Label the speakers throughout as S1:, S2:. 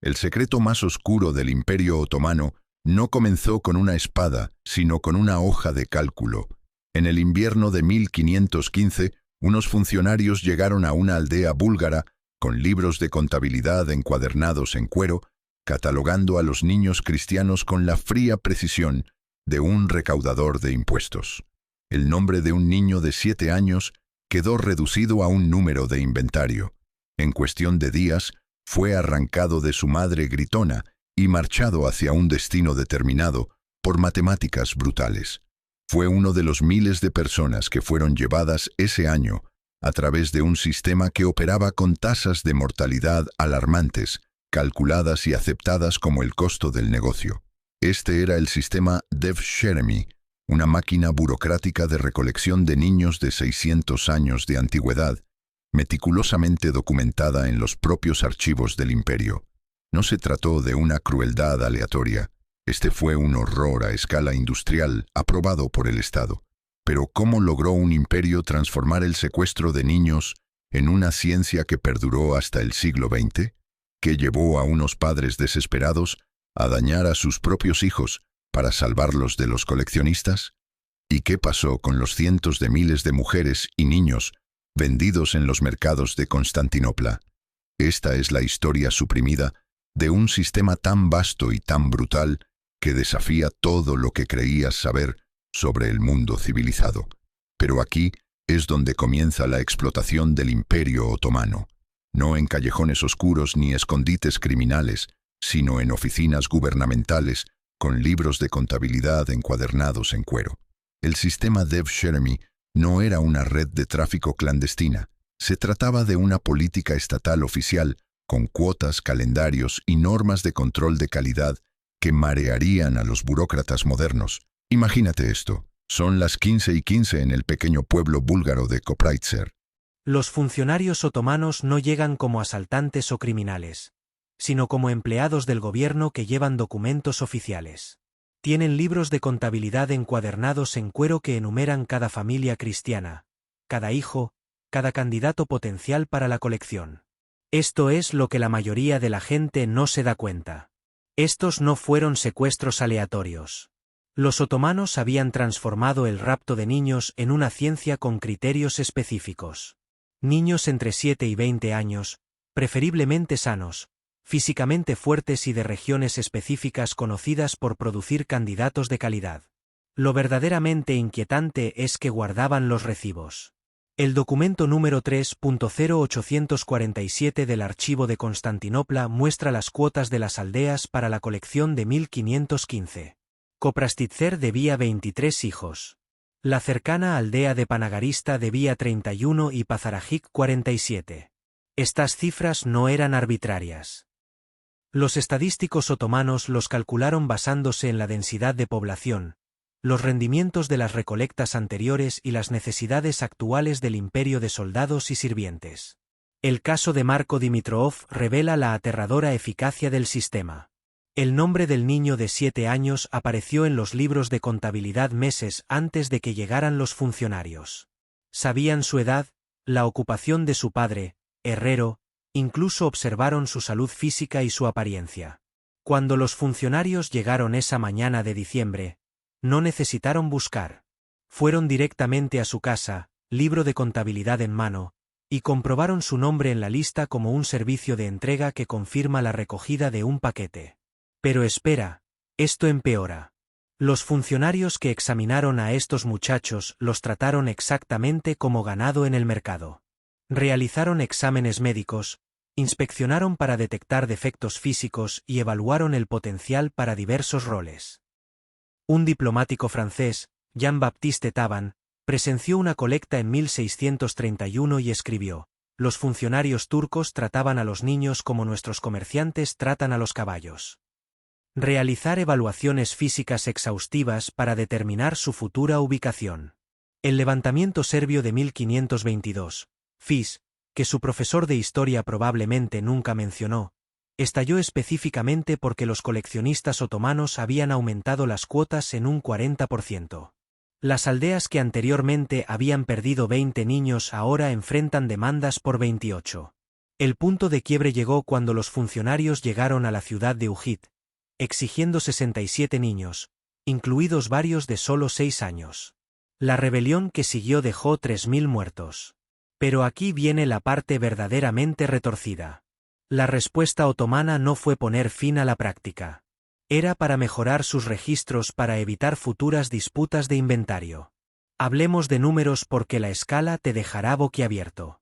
S1: El secreto más oscuro del Imperio Otomano no comenzó con una espada, sino con una hoja de cálculo. En el invierno de 1515, unos funcionarios llegaron a una aldea búlgara con libros de contabilidad encuadernados en cuero, catalogando a los niños cristianos con la fría precisión de un recaudador de impuestos. El nombre de un niño de 7 años quedó reducido a un número de inventario. En cuestión de días, fue arrancado de su madre gritona y marchado hacia un destino determinado por matemáticas brutales. Fue uno de los miles de personas que fueron llevadas ese año a través de un sistema que operaba con tasas de mortalidad alarmantes, calculadas y aceptadas como el costo del negocio. Este era el sistema Dev-Sheremi, una máquina burocrática de recolección de niños de 600 años de antigüedad, meticulosamente documentada en los propios archivos del imperio. No se trató de una crueldad aleatoria. Este fue un horror a escala industrial aprobado por el Estado. Pero ¿cómo logró un imperio transformar el secuestro de niños en una ciencia que perduró hasta el siglo XX? ¿Que llevó a unos padres desesperados a dañar a sus propios hijos para salvarlos de los coleccionistas? ¿Y qué pasó con los cientos de miles de mujeres y niños vendidos en los mercados de Constantinopla? Esta es la historia suprimida de un sistema tan vasto y tan brutal que desafía todo lo que creías saber sobre el mundo civilizado. Pero aquí es donde comienza la explotación del Imperio Otomano, no en callejones oscuros ni escondites criminales, sino en oficinas gubernamentales con libros de contabilidad encuadernados en cuero. El sistema Dev-Sheremi no era una red de tráfico clandestina. Se trataba de una política estatal oficial con cuotas, calendarios y normas de control de calidad que marearían a los burócratas modernos. Imagínate esto. Son las 15:15 en el pequeño pueblo búlgaro de Koprivtser.
S2: Los funcionarios otomanos no llegan como asaltantes o criminales, sino como empleados del gobierno que llevan documentos oficiales. Tienen libros de contabilidad encuadernados en cuero que enumeran cada familia cristiana, cada hijo, cada candidato potencial para la colección. Esto es lo que la mayoría de la gente no se da cuenta. Estos no fueron secuestros aleatorios. Los otomanos habían transformado el rapto de niños en una ciencia con criterios específicos. Niños entre 7 y 20 años, preferiblemente sanos, físicamente fuertes y de regiones específicas conocidas por producir candidatos de calidad. Lo verdaderamente inquietante es que guardaban los recibos. El documento número 3.0847 del Archivo de Constantinopla muestra las cuotas de las aldeas para la colección de 1515. Koprivtser debía 23 hijos. La cercana aldea de Panagarista debía 31 y Pazarajik 47. Estas cifras no eran arbitrarias. Los estadísticos otomanos los calcularon basándose en la densidad de población, los rendimientos de las recolectas anteriores y las necesidades actuales del imperio de soldados y sirvientes. El caso de Marko Dimitrov revela la aterradora eficacia del sistema. El nombre del niño de 7 años apareció en los libros de contabilidad meses antes de que llegaran los funcionarios. Sabían su edad, la ocupación de su padre, herrero, incluso observaron su salud física y su apariencia. Cuando los funcionarios llegaron esa mañana de diciembre, no necesitaron buscar. Fueron directamente a su casa, libro de contabilidad en mano, y comprobaron su nombre en la lista como un servicio de entrega que confirma la recogida de un paquete. Pero espera, esto empeora. Los funcionarios que examinaron a estos muchachos los trataron exactamente como ganado en el mercado. Realizaron exámenes médicos, inspeccionaron para detectar defectos físicos y evaluaron el potencial para diversos roles. Un diplomático francés, Jean-Baptiste Taban, presenció una colecta en 1631 y escribió: «Los funcionarios turcos trataban a los niños como nuestros comerciantes tratan a los caballos». Realizar evaluaciones físicas exhaustivas para determinar su futura ubicación. El levantamiento serbio de 1522, FIS, que su profesor de historia probablemente nunca mencionó, estalló específicamente porque los coleccionistas otomanos habían aumentado las cuotas en un 40%. Las aldeas que anteriormente habían perdido 20 niños ahora enfrentan demandas por 28. El punto de quiebre llegó cuando los funcionarios llegaron a la ciudad de Ujit, exigiendo 67 niños, incluidos varios de solo 6 años. La rebelión que siguió dejó 3.000 muertos. Pero aquí viene la parte verdaderamente retorcida. La respuesta otomana no fue poner fin a la práctica. Era para mejorar sus registros para evitar futuras disputas de inventario. Hablemos de números porque la escala te dejará boquiabierto.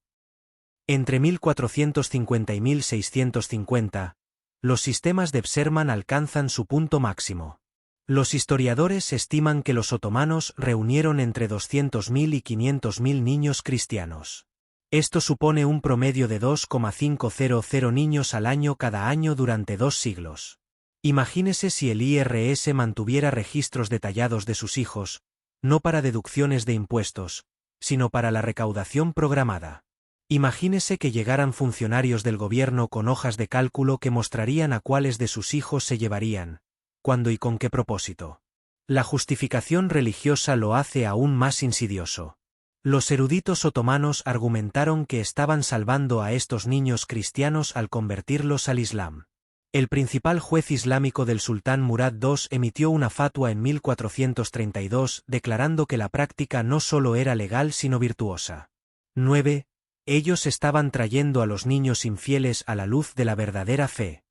S2: Entre 1450 y 1650, los sistemas de Pserman alcanzan su punto máximo. Los historiadores estiman que los otomanos reunieron entre 200.000 y 500.000 niños cristianos. Esto supone un promedio de 2,500 niños al año cada año durante 2 siglos. Imagínese si el IRS mantuviera registros detallados de sus hijos, no para deducciones de impuestos, sino para la recaudación programada. Imagínese que llegaran funcionarios del gobierno con hojas de cálculo que mostrarían a cuáles de sus hijos se llevarían, cuándo y con qué propósito. La justificación religiosa lo hace aún más insidioso. Los eruditos otomanos argumentaron que estaban salvando a estos niños cristianos al convertirlos al Islam. El principal juez islámico del sultán Murad II emitió una fatua en 1432 declarando que la práctica no solo era legal sino virtuosa. 9. Ellos estaban trayendo a los niños infieles a la luz de la verdadera fe.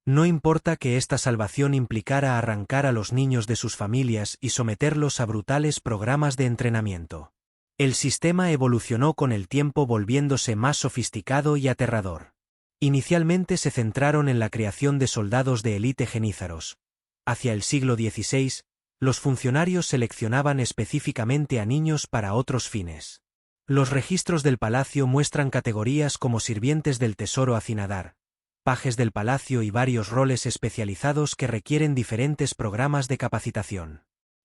S2: No importa que esta salvación implicara arrancar a los niños de sus familias y someterlos a brutales programas de entrenamiento. El sistema evolucionó con el tiempo volviéndose más sofisticado y aterrador. Inicialmente se centraron en la creación de soldados de élite genízaros. Hacia el siglo XVI, los funcionarios seleccionaban específicamente a niños para otros fines. Los registros del palacio muestran categorías como sirvientes del tesoro hacinadar, pajes del palacio y varios roles especializados que requieren diferentes programas de capacitación.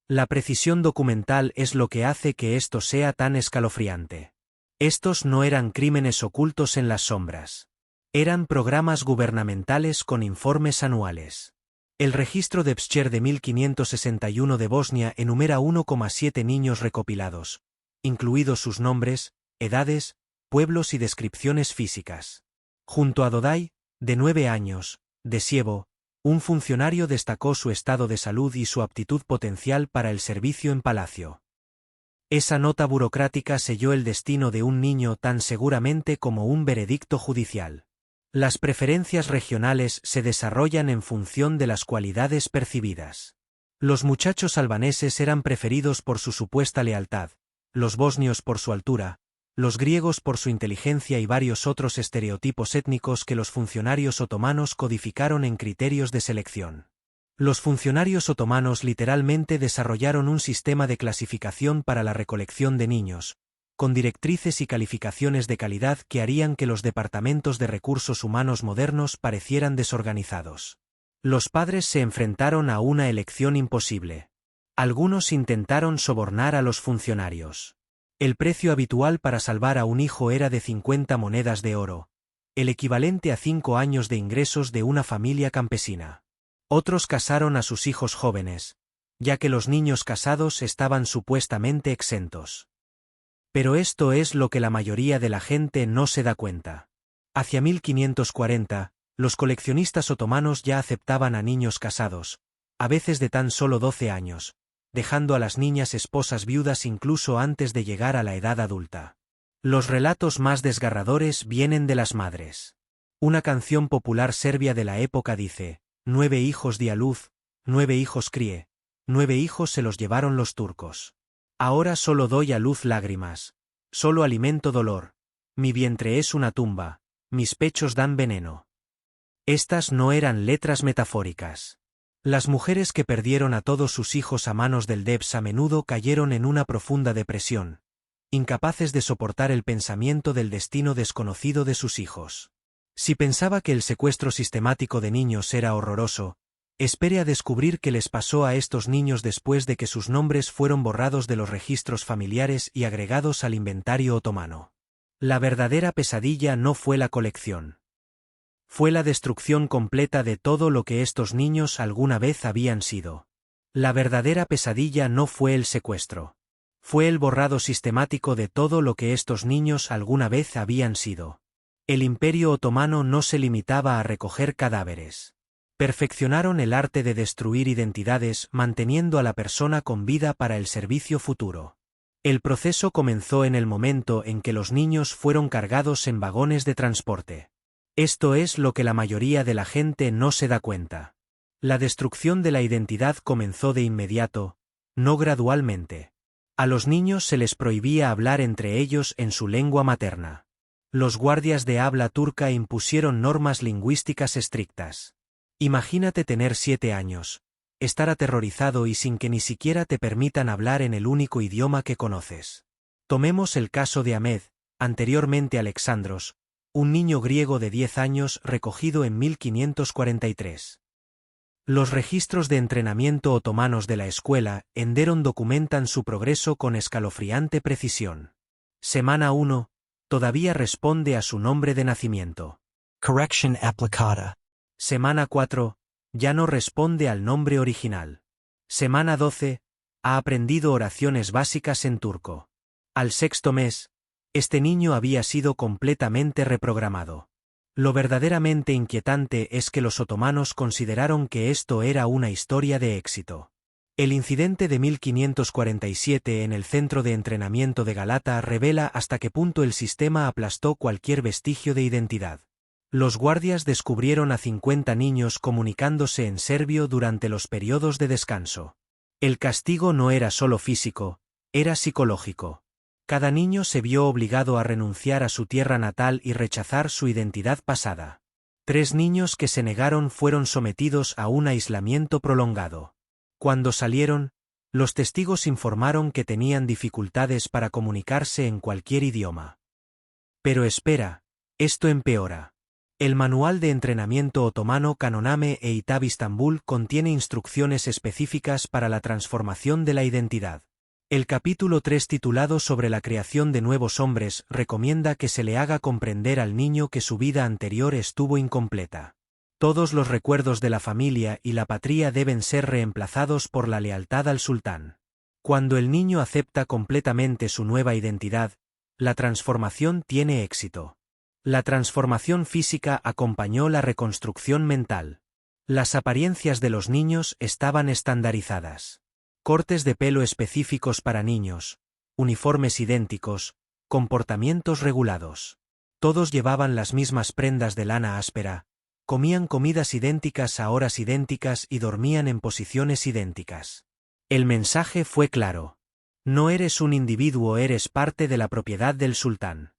S2: La precisión documental es lo que hace que esto sea tan escalofriante. Estos no eran crímenes ocultos en las sombras. Eran programas gubernamentales con informes anuales. El registro de Pscher de 1561 de Bosnia enumera 1,7 niños recopilados, incluidos sus nombres, edades, pueblos y descripciones físicas. Junto a Dodai, de 9 años, de Sievo, un funcionario destacó su estado de salud y su aptitud potencial para el servicio en palacio. Esa nota burocrática selló el destino de un niño tan seguramente como un veredicto judicial. Las preferencias regionales se desarrollan en función de las cualidades percibidas. Los muchachos albaneses eran preferidos por su supuesta lealtad, los bosnios por su altura, los griegos por su inteligencia y varios otros estereotipos étnicos que los funcionarios otomanos codificaron en criterios de selección. Los funcionarios otomanos literalmente desarrollaron un sistema de clasificación para la recolección de niños, con directrices y calificaciones de calidad que harían que los departamentos de recursos humanos modernos parecieran desorganizados. Los padres se enfrentaron a una elección imposible. Algunos intentaron sobornar a los funcionarios. El precio habitual para salvar a un hijo era de 50 monedas de oro, el equivalente a 5 años de ingresos de una familia campesina. Otros casaron a sus hijos jóvenes, ya que los niños casados estaban supuestamente exentos. Pero esto es lo que la mayoría de la gente no se da cuenta. Hacia 1540, los coleccionistas otomanos ya aceptaban a niños casados, a veces de tan solo 12 años, dejando a las niñas esposas viudas incluso antes de llegar a la edad adulta. Los relatos más desgarradores vienen de las madres. Una canción popular serbia de la época dice: 9 hijos di a luz, 9 hijos crié, 9 hijos se los llevaron los turcos. Ahora solo doy a luz lágrimas, solo alimento dolor, mi vientre es una tumba, mis pechos dan veneno. Estas no eran letras metafóricas. Las mujeres que perdieron a todos sus hijos a manos del Debs a menudo cayeron en una profunda depresión, incapaces de soportar el pensamiento del destino desconocido de sus hijos. Si pensaba que el secuestro sistemático de niños era horroroso, espere a descubrir qué les pasó a estos niños después de que sus nombres fueron borrados de los registros familiares y agregados al inventario otomano. La verdadera pesadilla no fue la colección. Fue la destrucción completa de todo lo que estos niños alguna vez habían sido. La verdadera pesadilla no fue el secuestro. Fue el borrado sistemático de todo lo que estos niños alguna vez habían sido. El Imperio Otomano no se limitaba a recoger cadáveres. Perfeccionaron el arte de destruir identidades manteniendo a la persona con vida para el servicio futuro. El proceso comenzó en el momento en que los niños fueron cargados en vagones de transporte. Esto es lo que la mayoría de la gente no se da cuenta. La destrucción de la identidad comenzó de inmediato, no gradualmente. A los niños se les prohibía hablar entre ellos en su lengua materna. Los guardias de habla turca impusieron normas lingüísticas estrictas. Imagínate tener 7 años, estar aterrorizado y sin que ni siquiera te permitan hablar en el único idioma que conoces. Tomemos el caso de Ahmed, anteriormente Alexandros, un niño griego de 10 años recogido en 1543. Los registros de entrenamiento otomanos de la escuela Enderun documentan su progreso con escalofriante precisión. Semana 1, todavía responde a su nombre de nacimiento.
S3: Correction aplicada.
S2: Semana 4, ya no responde al nombre original. Semana 12, ha aprendido oraciones básicas en turco. Al 6º mes, este niño había sido completamente reprogramado. Lo verdaderamente inquietante es que los otomanos consideraron que esto era una historia de éxito. El incidente de 1547 en el centro de entrenamiento de Galata revela hasta qué punto el sistema aplastó cualquier vestigio de identidad. Los guardias descubrieron a 50 niños comunicándose en serbio durante los periodos de descanso. El castigo no era solo físico, era psicológico. Cada niño se vio obligado a renunciar a su tierra natal y rechazar su identidad pasada. 3 niños que se negaron fueron sometidos a un aislamiento prolongado. Cuando salieron, los testigos informaron que tenían dificultades para comunicarse en cualquier idioma. Pero espera, esto empeora. El manual de entrenamiento otomano Kanoname e Itab Istambul contiene instrucciones específicas para la transformación de la identidad. El capítulo 3 titulado sobre la creación de nuevos hombres recomienda que se le haga comprender al niño que su vida anterior estuvo incompleta. Todos los recuerdos de la familia y la patria deben ser reemplazados por la lealtad al sultán. Cuando el niño acepta completamente su nueva identidad, la transformación tiene éxito. La transformación física acompañó la reconstrucción mental. Las apariencias de los niños estaban estandarizadas. Cortes de pelo específicos para niños, uniformes idénticos, comportamientos regulados. Todos llevaban las mismas prendas de lana áspera, comían comidas idénticas a horas idénticas y dormían en posiciones idénticas. El mensaje fue claro. No eres un individuo, eres parte de la propiedad del sultán.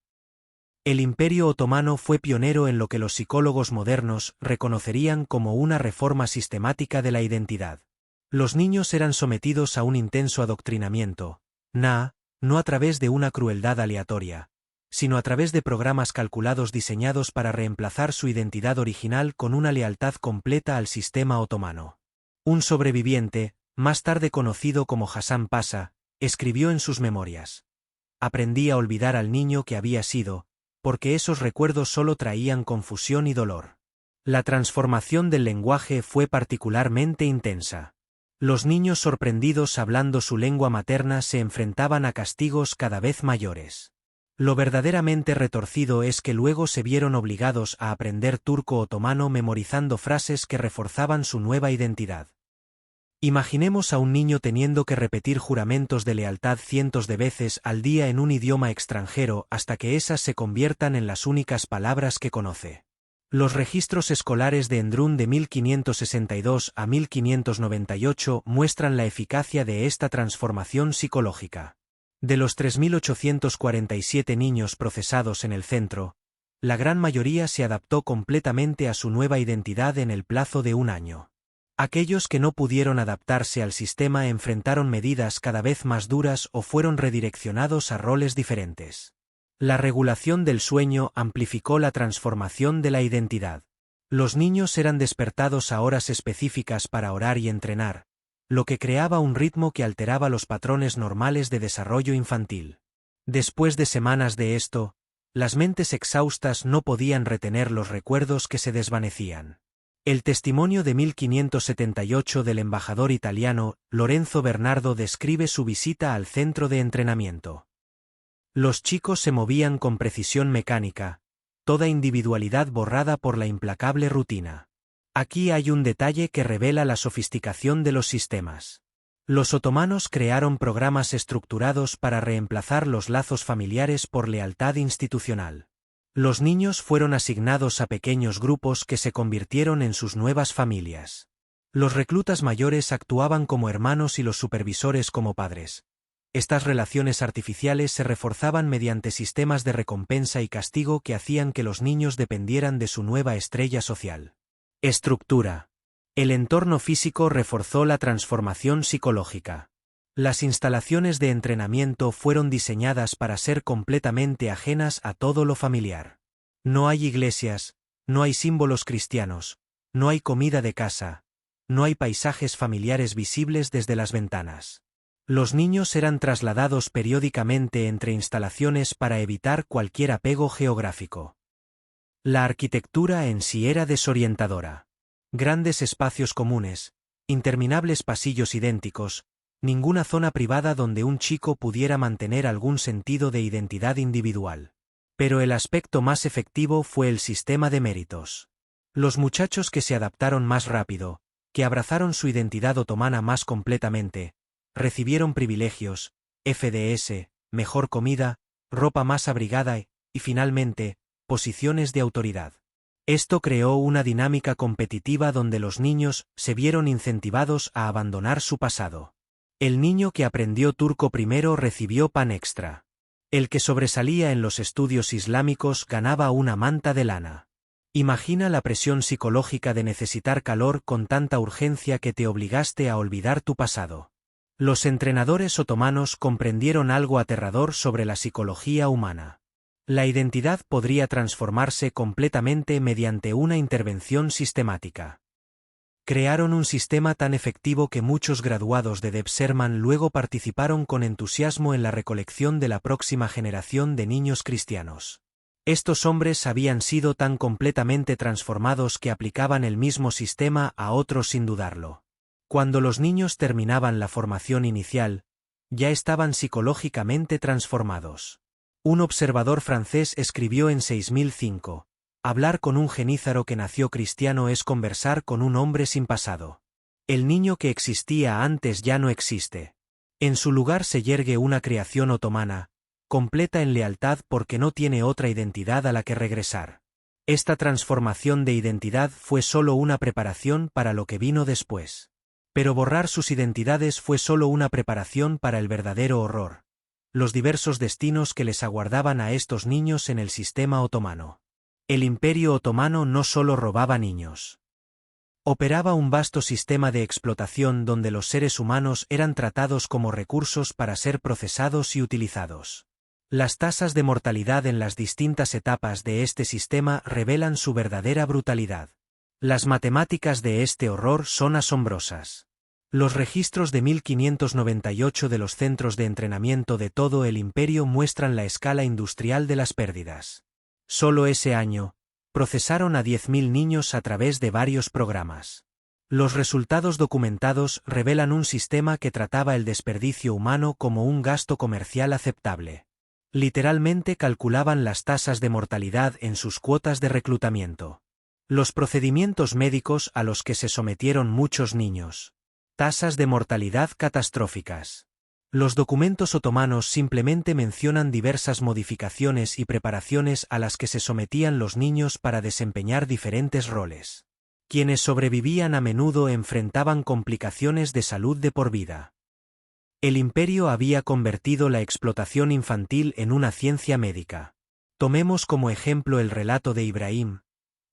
S2: El Imperio Otomano fue pionero en lo que los psicólogos modernos reconocerían como una reforma sistemática de la identidad. Los niños eran sometidos a un intenso adoctrinamiento, no a través de una crueldad aleatoria, sino a través de programas calculados diseñados para reemplazar su identidad original con una lealtad completa al sistema otomano. Un sobreviviente, más tarde conocido como Hasan Pasha, escribió en sus memorias: aprendí a olvidar al niño que había sido, porque esos recuerdos solo traían confusión y dolor. La transformación del lenguaje fue particularmente intensa. Los niños sorprendidos hablando su lengua materna se enfrentaban a castigos cada vez mayores. Lo verdaderamente retorcido es que luego se vieron obligados a aprender turco otomano memorizando frases que reforzaban su nueva identidad. Imaginemos a un niño teniendo que repetir juramentos de lealtad cientos de veces al día en un idioma extranjero hasta que esas se conviertan en las únicas palabras que conoce. Los registros escolares de Enderun de 1562 a 1598 muestran la eficacia de esta transformación psicológica. De los 3.847 niños procesados en el centro, la gran mayoría se adaptó completamente a su nueva identidad en el plazo de un año. Aquellos que no pudieron adaptarse al sistema enfrentaron medidas cada vez más duras o fueron redireccionados a roles diferentes. La regulación del sueño amplificó la transformación de la identidad. Los niños eran despertados a horas específicas para orar y entrenar, lo que creaba un ritmo que alteraba los patrones normales de desarrollo infantil. Después de semanas de esto, las mentes exhaustas no podían retener los recuerdos que se desvanecían. El testimonio de 1578 del embajador italiano, Lorenzo Bernardo, describe su visita al centro de entrenamiento. Los chicos se movían con precisión mecánica, toda individualidad borrada por la implacable rutina. Aquí hay un detalle que revela la sofisticación de los sistemas. Los otomanos crearon programas estructurados para reemplazar los lazos familiares por lealtad institucional. Los niños fueron asignados a pequeños grupos que se convirtieron en sus nuevas familias. Los reclutas mayores actuaban como hermanos y los supervisores como padres. Estas relaciones artificiales se reforzaban mediante sistemas de recompensa y castigo que hacían que los niños dependieran de su nueva estrella social. Estructura. El entorno físico reforzó la transformación psicológica. Las instalaciones de entrenamiento fueron diseñadas para ser completamente ajenas a todo lo familiar. No hay iglesias, no hay símbolos cristianos, no hay comida de casa, no hay paisajes familiares visibles desde las ventanas. Los niños eran trasladados periódicamente entre instalaciones para evitar cualquier apego geográfico. La arquitectura en sí era desorientadora. Grandes espacios comunes, interminables pasillos idénticos, ninguna zona privada donde un chico pudiera mantener algún sentido de identidad individual. Pero el aspecto más efectivo fue el sistema de méritos. Los muchachos que se adaptaron más rápido, que abrazaron su identidad otomana más completamente, recibieron privilegios, FDS, mejor comida, ropa más abrigada y, finalmente, posiciones de autoridad. Esto creó una dinámica competitiva donde los niños se vieron incentivados a abandonar su pasado. El niño que aprendió turco primero recibió pan extra. El que sobresalía en los estudios islámicos ganaba una manta de lana. Imagina la presión psicológica de necesitar calor con tanta urgencia que te obligaste a olvidar tu pasado. Los entrenadores otomanos comprendieron algo aterrador sobre la psicología humana. La identidad podría transformarse completamente mediante una intervención sistemática. Crearon un sistema tan efectivo que muchos graduados de Debserman luego participaron con entusiasmo en la recolección de la próxima generación de niños cristianos. Estos hombres habían sido tan completamente transformados que aplicaban el mismo sistema a otros sin dudarlo. Cuando los niños terminaban la formación inicial, ya estaban psicológicamente transformados. Un observador francés escribió en 6005, hablar con un genízaro que nació cristiano es conversar con un hombre sin pasado. El niño que existía antes ya no existe. En su lugar se yergue una creación otomana, completa en lealtad porque no tiene otra identidad a la que regresar. Esta transformación de identidad fue solo una preparación para lo que vino después. Pero borrar sus identidades fue solo una preparación para el verdadero horror. Los diversos destinos que les aguardaban a estos niños en el sistema otomano. El Imperio Otomano no solo robaba niños. Operaba un vasto sistema de explotación donde los seres humanos eran tratados como recursos para ser procesados y utilizados. Las tasas de mortalidad en las distintas etapas de este sistema revelan su verdadera brutalidad. Las matemáticas de este horror son asombrosas. Los registros de 1598 de los centros de entrenamiento de todo el imperio muestran la escala industrial de las pérdidas. Solo ese año, procesaron a 10.000 niños a través de varios programas. Los resultados documentados revelan un sistema que trataba el desperdicio humano como un gasto comercial aceptable. Literalmente calculaban las tasas de mortalidad en sus cuotas de reclutamiento. Los procedimientos médicos a los que se sometieron muchos niños. Tasas de mortalidad catastróficas. Los documentos otomanos simplemente mencionan diversas modificaciones y preparaciones a las que se sometían los niños para desempeñar diferentes roles. Quienes sobrevivían a menudo enfrentaban complicaciones de salud de por vida. El imperio había convertido la explotación infantil en una ciencia médica. Tomemos como ejemplo el relato de Ibrahim,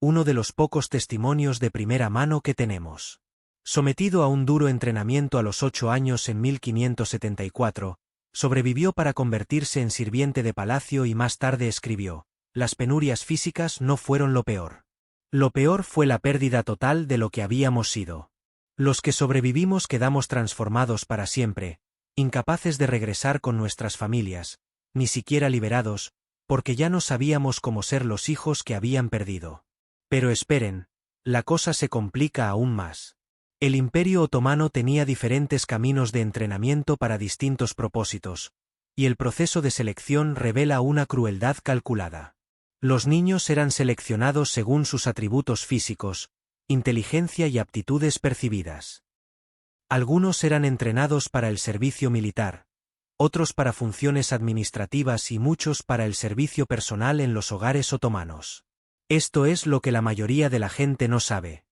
S2: uno de los pocos testimonios de primera mano que tenemos. Sometido a un duro entrenamiento a los 8 años en 1574, sobrevivió para convertirse en sirviente de palacio y más tarde escribió, «Las penurias físicas no fueron lo peor. Lo peor fue la pérdida total de lo que habíamos sido. Los que sobrevivimos quedamos transformados para siempre, incapaces de regresar con nuestras familias, ni siquiera liberados, porque ya no sabíamos cómo ser los hijos que habían perdido. Pero esperen, la cosa se complica aún más». El Imperio Otomano tenía diferentes caminos de entrenamiento para distintos propósitos, y el proceso de selección revela una crueldad calculada. Los niños eran seleccionados según sus atributos físicos, inteligencia y aptitudes percibidas. Algunos eran entrenados para el servicio militar, otros para funciones administrativas y muchos para el servicio personal en los hogares otomanos. Esto es lo que la mayoría de la gente no sabe.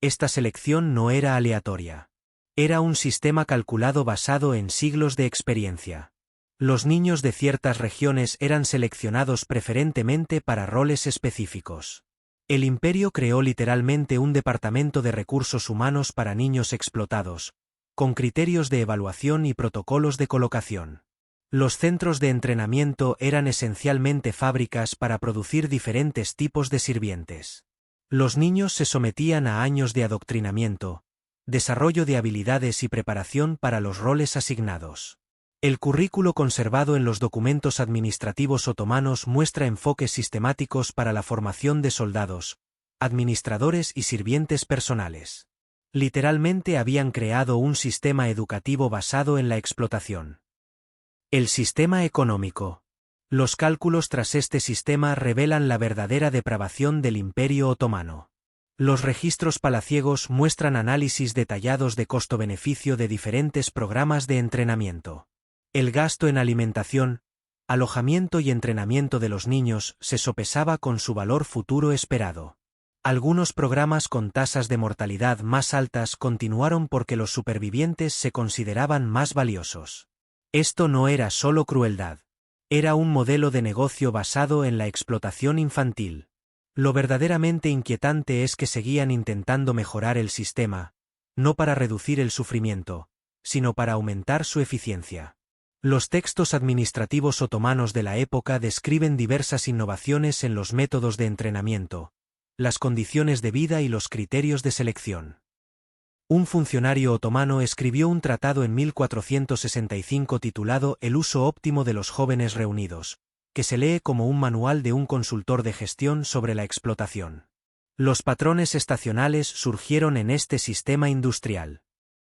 S2: Esta selección no era aleatoria. Era un sistema calculado basado en siglos de experiencia. Los niños de ciertas regiones eran seleccionados preferentemente para roles específicos. El imperio creó literalmente un departamento de recursos humanos para niños explotados, con criterios de evaluación y protocolos de colocación. Los centros de entrenamiento eran esencialmente fábricas para producir diferentes tipos de sirvientes. Los niños se sometían a años de adoctrinamiento, desarrollo de habilidades y preparación para los roles asignados. El currículo conservado en los documentos administrativos otomanos muestra enfoques sistemáticos para la formación de soldados, administradores y sirvientes personales. Literalmente habían creado un sistema educativo basado en la explotación. El sistema económico. Los cálculos tras este sistema revelan la verdadera depravación del Imperio Otomano. Los registros palaciegos muestran análisis detallados de costo-beneficio de diferentes programas de entrenamiento. El gasto en alimentación, alojamiento y entrenamiento de los niños se sopesaba con su valor futuro esperado. Algunos programas con tasas de mortalidad más altas continuaron porque los supervivientes se consideraban más valiosos. Esto no era solo crueldad. Era un modelo de negocio basado en la explotación infantil. Lo verdaderamente inquietante es que seguían intentando mejorar el sistema, no para reducir el sufrimiento, sino para aumentar su eficiencia. Los textos administrativos otomanos de la época describen diversas innovaciones en los métodos de entrenamiento, las condiciones de vida y los criterios de selección. Un funcionario otomano escribió un tratado en 1465 titulado El uso óptimo de los jóvenes reunidos, que se lee como un manual de un consultor de gestión sobre la explotación. Los patrones estacionales surgieron en este sistema industrial.